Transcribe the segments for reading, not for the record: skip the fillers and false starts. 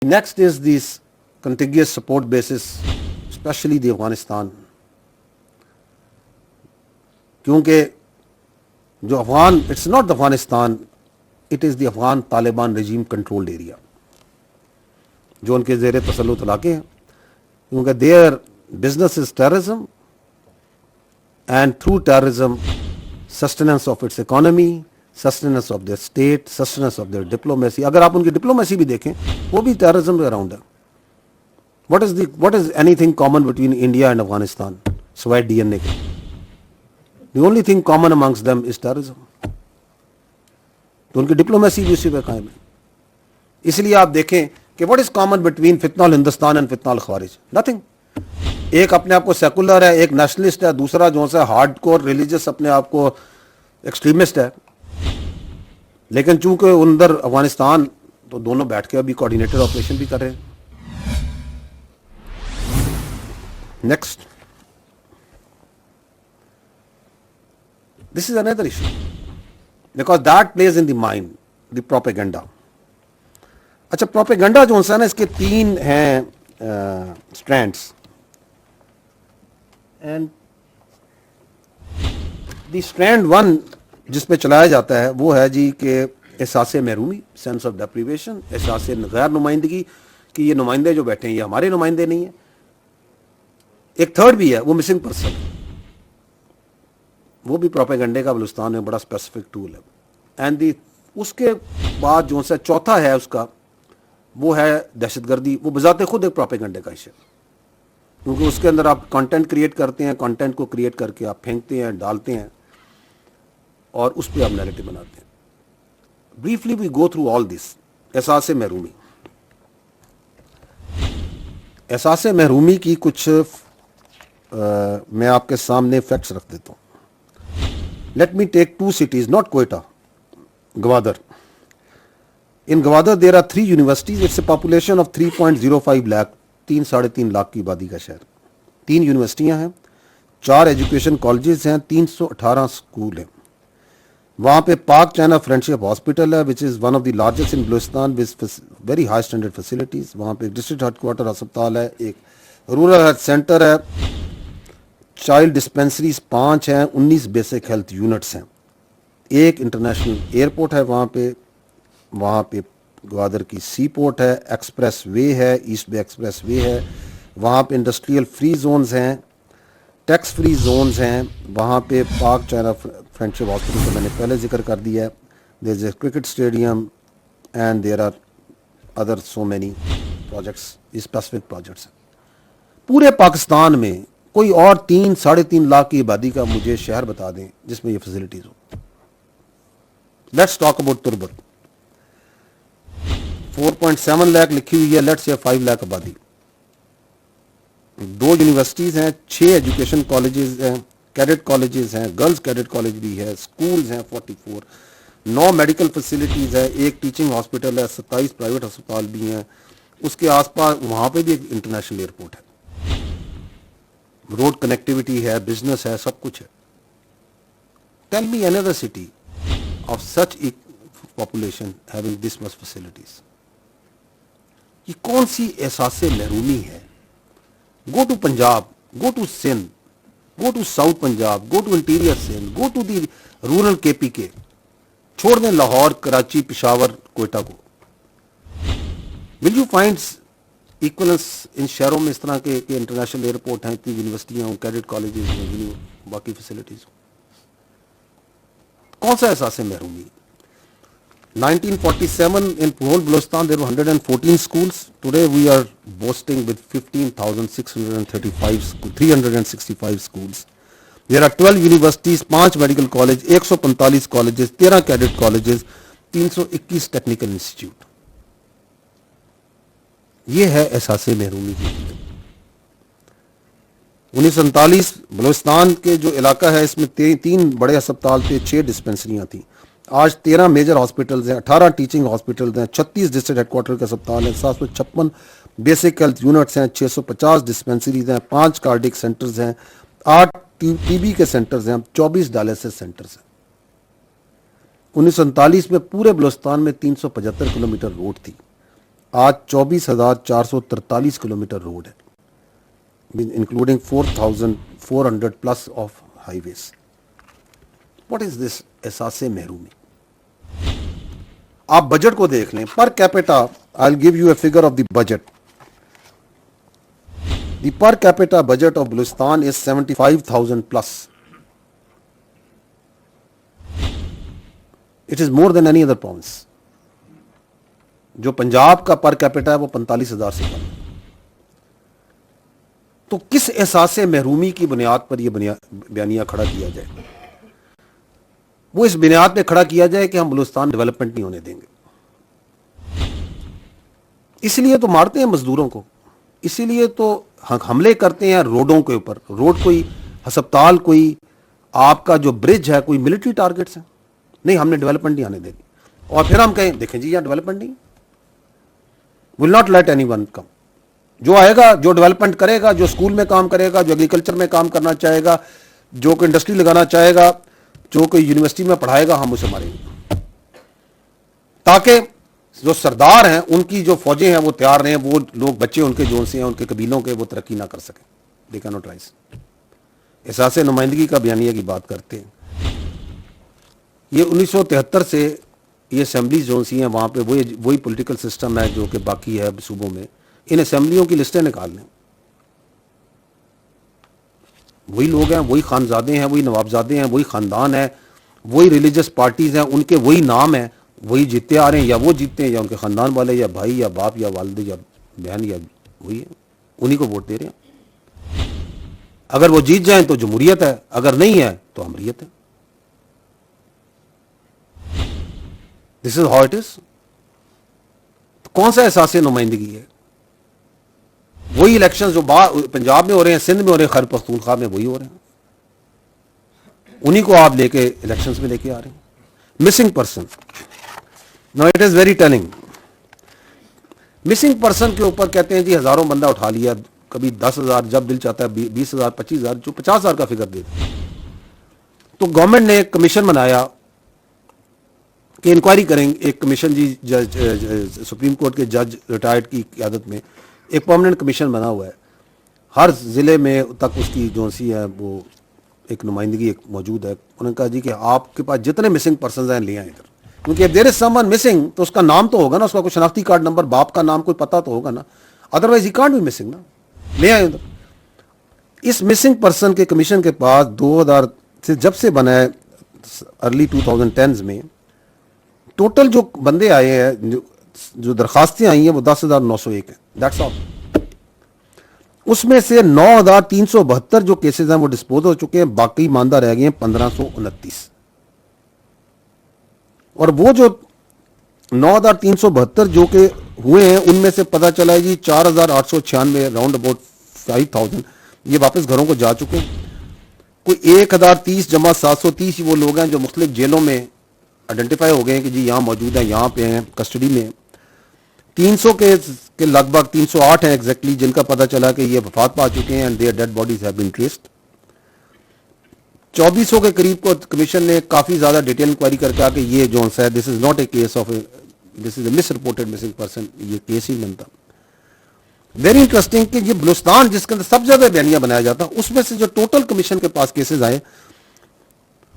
Next is these contiguous support bases, especially the Afghanistan. کیونکہ جو Afghan it's not the Afghanistan, it is the Afghan Taliban regime controlled area جو ان کے زیر تسلط علاقے ہیں, کیونکہ their business is terrorism and through terrorism sustenance of its economy, sustenance of their state, sustenance of their diplomacy. اگر آپ ان کی ڈپلومیسی بھی دیکھیں وہ بھی ٹیررزم کے اراؤنڈ ہے. What is any thing common between India and Afghanistan سوائے ڈی این اے کے؟ The only thing common amongst them is terrorism. تو ان کی ڈپلومیسی بھی اسی پہ قائم ہے. اس لیے آپ دیکھیں کہ what is common between فتنہ الہندوستان and فتنہ الخوارج؟ Nothing. ایک اپنے آپ کو سیکولر ہے, ایک نیشنلسٹ ہے, دوسرا جو ہے ہارڈ کور ریلیجس اپنے آپ کو ایکسٹریمسٹ ہے. لیکن چونکہ اندر افغانستان تو دونوں بیٹھ کے ابھی کوآرڈینیٹڈ آپریشن بھی کر رہے ہیں. Next, this is another issue because that plays in the mind, the propaganda. اچھا پروپیگنڈا جو ہے نا اس کے تین ہیں اسٹرینڈس, اینڈ دی اسٹرینڈ ون جس پہ چلایا جاتا ہے وہ ہے جی کہ احساس محرومی, سینس آف ڈیپریویشن, احساس غیر نمائندگی کہ یہ نمائندے جو بیٹھے ہیں یہ ہمارے نمائندے نہیں ہیں. ایک تھرڈ بھی ہے وہ مسنگ پرسن, وہ بھی پروپیگنڈے کا بلوچستان میں بڑا اسپیسیفک ٹول ہے. اینڈ اس کے بعد جو ہے چوتھا ہے اس کا وہ ہے دہشت گردی. وہ بذات خود ایک پروپیگنڈے کا ایشو, کیونکہ اس کے اندر آپ کانٹینٹ کریٹ کرتے ہیں, کانٹینٹ کو کریٹ کر کے آپ پھینکتے ہیں, ڈالتے ہیں اور اس پہ آپ نیریٹو بناتے ہیں. Briefly we go through all this. احساس محرومی, احساس محرومی کی کچھ میں آپ کے سامنے فیکٹس رکھ دیتا ہوں. Let me take two cities, not Quetta, Gwadar. In Gwadar there are 3 universities. It's a population of 3.05 lakh, 3.5 lakh کی آبادی کا شہر. 3 یونیورسٹیاں ہیں, 4 ایجوکیشن کالجز ہیں, 318 اسکول ہیں. وہاں پہ پاک چائنا فرینڈشپ ہاسپٹل ہے which is one of the largest in Balochistan with very high standard facilities. وہاں پہ ایک ڈسٹرکٹ ہیڈ کوارٹر ہسپتال ہے, ایک رورل ہیلتھ سینٹر ہے, چائلڈ ڈسپینسریز 5 ہیں, 19 بیسک ہیلتھ یونٹس ہیں, ایک انٹرنیشنل ایئرپورٹ ہے وہاں پہ گوادر کی سی پورٹ ہے, ایکسپریس وے ہے, ایسٹ بے ایکسپریس وے ہے, وہاں پہ انڈسٹریل فری زونز ہیں, ٹیکس فری زونز ہیں, وہاں پہ پاک چائنا فرینڈشپ ہاسپٹل کا میں نے پہلے ذکر کر دیا ہے, there is a cricket stadium and there are other so many projects, specific projects. پورے پاکستان میں کوئی اور 3-3.5 لاکھ کی آبادی کا مجھے شہر بتا دیں جس میں یہ facilities who. Let's talk about تربت. 4.7 لاکھ لکھی ہوئی ہے, لیٹس سے 5 لاکھ آبادی. 2 یونیورسٹیز ہیں, 6 ایجوکیشن کالجز ہیں, کیڈٹ کالجز ہیں, گرلز کیڈٹ کالج بھی ہے, اسکولز ہیں 44, 9 میڈیکل فیسلٹیز ہے, ایک ٹیچنگ ہاسپٹل ہے, 27 پرائیویٹ ہسپتال بھی ہیں. اس کے آس پاس وہاں پہ بھی ایک انٹرنیشنل ایئرپورٹ ہے, روڈ کنیکٹیوٹی ہے, بزنس ہے, سب کچھ ہے. Tell me another city of such a population having this much facilities. یہ کون سی احساس محرومی ہے؟ Go to Punjab, go to Sindh, go to south Punjab, go to interior Sindh, go to the rural K P کے, چھوڑ دیں لاہور, کراچی, پشاور, کوئٹہ کو. ول یو فائنڈ ایکولنس ان شہروں میں اس طرح کے انٹرنیشنل ایئرپورٹ ہیں, اتنی یونیورسٹیاں ہوں, کیڈٹ کالجز ہیں, باقی فیسلٹیز ہوں؟ کون سا احساس محرومی؟ 1947 in whole Balochistan there were 114 schools. Today we are boasting with 365 schools. There are 12 universities, 5 medical colleges, 145 colleges, 13 cadet colleges, 321 technical institute. یہ ہے احساس محرومی کی. 1947 بلوچستان کے جو علاقہ ہے اس میں 3 بڑے ہسپتال تھے, 6 ڈسپینسریاں تھیں. آج 13 میجر ہاسپٹلز ہیں, 18 ٹیچنگ ہاسپٹلز ہیں, 36 ڈسٹرکٹ ہیڈ کوارٹر کے ہسپتال ہیں, 756 بیسک ہیلتھ یونٹس ہیں, 650 ڈسپینسریز ہیں, 5 کارڈک سینٹرز ہیں, 8 ٹی بی کے سینٹرز ہیں, 24 ڈائلسس سینٹرز ہیں. 1947 میں پورے بلوچستان میں 375 کلومیٹر روڈ تھی. آج 24,443 کلومیٹر روڈ ہے، including 4,400 plus of highways. What is this احساس محرومی؟ آپ بجٹ کو دیکھ لیں، per capita. I will give you a figure of the budget. The per capita budget of Balochistan is 75,000 plus. It is more than any other province. جو پنجاب کا per capita ہے وہ 45,000 سے کم. تو کس احساس محرومی کی بنیاد پر یہ بیانیہ کھڑا کیا جائے؟ وہ اس بنیاد پہ کھڑا کیا جائے کہ ہم بلوچستان ڈیولپمنٹ نہیں ہونے دیں گے. اس لیے تو مارتے ہیں مزدوروں کو، اسی لیے تو حملے کرتے ہیں روڈوں کے اوپر. روڈ کوئی ہسپتال، کوئی آپ کا جو برج ہے، کوئی ملٹری ٹارگٹس ہیں. نہیں، ہم نے ڈیولپمنٹ نہیں آنے دینی. اور پھر ہم کہیں دیکھیں جی یہاں ڈیولپمنٹ نہیں. Will not let any one come. جو آئے گا، جو ڈیولپمنٹ کرے گا، جو اسکول میں کام کرے گا، جو ایگریکلچر میں کام کرنا چاہے گا، جو کوئی انڈسٹری لگانا چاہے گا، جو کوئی یونیورسٹی میں پڑھائے گا، ہم اسے ماریں گے. تاکہ جو سردار ہیں ان کی جو فوجیں ہیں وہ تیار رہیں، وہ لوگ بچے ان کے جو سے ہیں ان کے قبیلوں کے وہ ترقی نہ کر سکیں. They can not rise. احساس نمائندگی کا بیانیہ کی بات کرتے ہیں. یہ 1973 سے یہ اسمبلیز جو سی ہیں وہاں پہ وہی پولیٹیکل سسٹم ہے جو کہ باقی ہے صوبوں میں. ان اسمبلیوں کی لسٹیں نکال لیں، وہی لوگ ہیں، وہی خانزادے ہیں، وہی نوابزادے ہیں، وہی خاندان ہے، وہی ریلیجس پارٹیز ہیں، ان کے وہی نام ہیں، وہی جیتے آ رہے ہیں، یا وہ جیتے ہیں یا ان کے خاندان والے یا بھائی یا باپ یا والد یا بہن یا وہی ہے، انہی کو ووٹ دے رہے ہیں. اگر وہ جیت جائیں تو جمہوریت ہے، اگر نہیں ہے تو امریت ہے. This is how it is. کون سا احساس نمائندگی ہے؟ وہی الیکشن جو پنجاب میں ہو رہے ہیں، سندھ میں ہو رہے ہیں، خیبر پختونخوا میں وہی ہو رہے ہیں. انہی کو آپ لے کے الیکشنز میں لے کے آ رہے ہیں. Missing person. No it is very telling. Missing person کے اوپر کہتے ہیں جی ہزاروں بندہ اٹھا لیا، کبھی 10,000، جب دل چاہتا ہے 20,000، 25,000، جو 50,000 کا فگر دے دیں. تو گورنمنٹ نے ایک کمیشن بنایا کہ انکوائری کریں. ایک کمیشن جی جج سپریم کورٹ کے جج ریٹائرڈ کی قیادت میں ایک پرماننٹ کمیشن بنا ہوا ہے. ہر ضلع میں تک اس کی جو سی ہے وہ ایک نمائندگی ایک موجود ہے. انہوں نے کہا جی کہ آپ کے پاس جتنے مسنگ پرسنز ہیں لے آئیں ادھر، کیونکہ دیر از سم ون مسنگ تو اس کا نام تو ہوگا نا، اس کا کوئی شناختی کارڈ نمبر، باپ کا نام کوئی پتہ تو ہوگا نا، ادروائز ہی کانٹ بھی مسنگ نا. لے آئیں ادھر. اس مسنگ پرسن کے کمیشن کے پاس 2000 سے جب سے بنا ہے ارلی 2010s میں ٹوٹل جو بندے آئے ہیں، جو درخواستیں آئی ہیں وہ 10,901 ہیں. That's all. اس میں سے 9,372 جو کیسز ہیں وہ ڈسپوز ہو چکے ہیں، باقی ماندہ رہ گئے ہیں 1,529. اور وہ جو 9,372 جو کہ ہوئے ہیں ان میں سے پتہ چلا ہے جی 4,896 راؤنڈ اباؤٹ 5,000 یہ واپس گھروں کو جا چکے ہیں. کوئی 1,030 جمع 730 وہ لوگ ہیں جو مختلف جیلوں میں آئیڈینٹیفائی ہو گئے ہیں کہ جی یہاں موجود ہیں، یہاں پہ ہیں کسٹڈی میں. 300 کے لگ بھگ 308 ہیں ایگزیکٹلی جن کا پتہ چلا کہ یہ وفات پا چکے ہیں، and their dead bodies have been traced. 2400 کے قریب کو کمیشن نے کافی زیادہ ڈیٹیل انکوائری کر کے کہا کہ یہ جو ہے this is not a case of this is a misreported missing person, یہ کیس ہی بنتا. ویری انٹرسٹنگ کہ یہ بلوچستان جس کے اندر سب جگہ بیانیہ بنایا جاتا، اس میں سے جو ٹوٹل کمیشن کے پاس کیسز آئے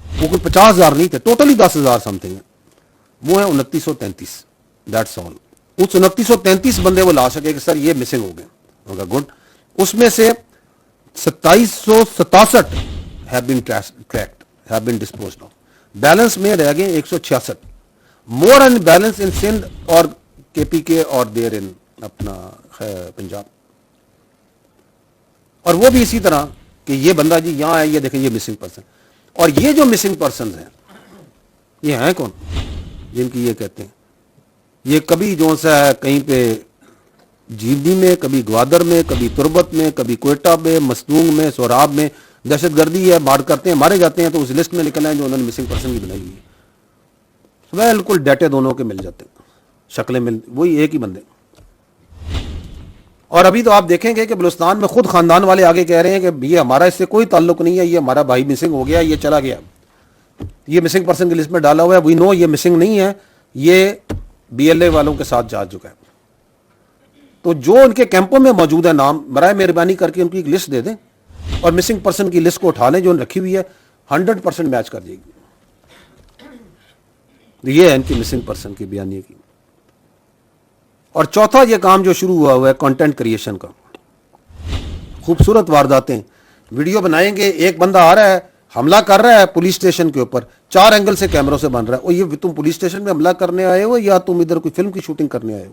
وہ کوئی 50,000 نہیں تھے، ٹوٹلی 10,000 سم تھنگ ہیں. وہ ہیں 2933. That's all. اس 2933 بندے وہ لا سکے کہ سر یہ مسنگ ہو گئے. ہوگا گڈ. اس میں سے 2767 have been tracked, have been disposed of. Balance میں رہ گئے 166. مور ان بیلنس ان سندھ اور کے پی کے اور دیر ان اپنا پنجاب. اور وہ بھی اسی طرح کہ یہ بندہ جی یہاں ہے، یہ دیکھیں یہ مسنگ پرسن. اور یہ جو مسنگ پرسنز ہیں یہ ہیں کون جن کی یہ کہتے ہیں؟ یہ کبھی جو سا ہے کہیں پہ جیبنی میں، کبھی گوادر میں، کبھی تربت میں، کبھی کوئٹہ میں، مسنونگ میں، سوراب میں دہشت گردی ہے، مار کرتے ہیں، مارے جاتے ہیں تو اس لسٹ میں نکل آئیں جو انہوں نے مسنگ پرسن کی بنائی ہوئی ہے. بالکل ڈیٹے دونوں کے مل جاتے ہیں، شکلیں مل وہی ایک ہی بندے. اور ابھی تو آپ دیکھیں گے کہ بلوچستان میں خود خاندان والے آگے کہہ رہے ہیں کہ یہ ہمارا اس سے کوئی تعلق نہیں ہے، یہ ہمارا بھائی مسنگ ہو گیا، یہ چلا گیا، یہ مسنگ پرسن کی لسٹ میں ڈالا ہوا ہے. وی نو یہ مسنگ نہیں ہے، یہ بی ایل اے والوں کے ساتھ جا چکا ہے. تو جو ان کے کیمپوں میں موجود ہے نام برائے مہربانی کر کے ان کی ایک لسٹ دے دیں اور مسنگ پرسن کی لسٹ کو اٹھا لیں جو رکھی ہوئی ہے 100% میچ کر جائے گی. یہ ہے ان کی مسنگ پرسن کی بیانیے کی. اور چوتھا یہ کام جو شروع ہوا ہے کنٹینٹ کریشن کا. خوبصورت وارداتیں ویڈیو بنائیں گے, ایک بندہ آ رہا ہے حملہ کر رہا ہے پولیس اسٹیشن کے اوپر, 4 اینگل سے کیمروں سے بن رہا ہے, اور یہ تم پولیس اسٹیشن میں حملہ کرنے آئے ہو یا تم ادھر کوئی فلم کی شوٹنگ کرنے آئے ہو؟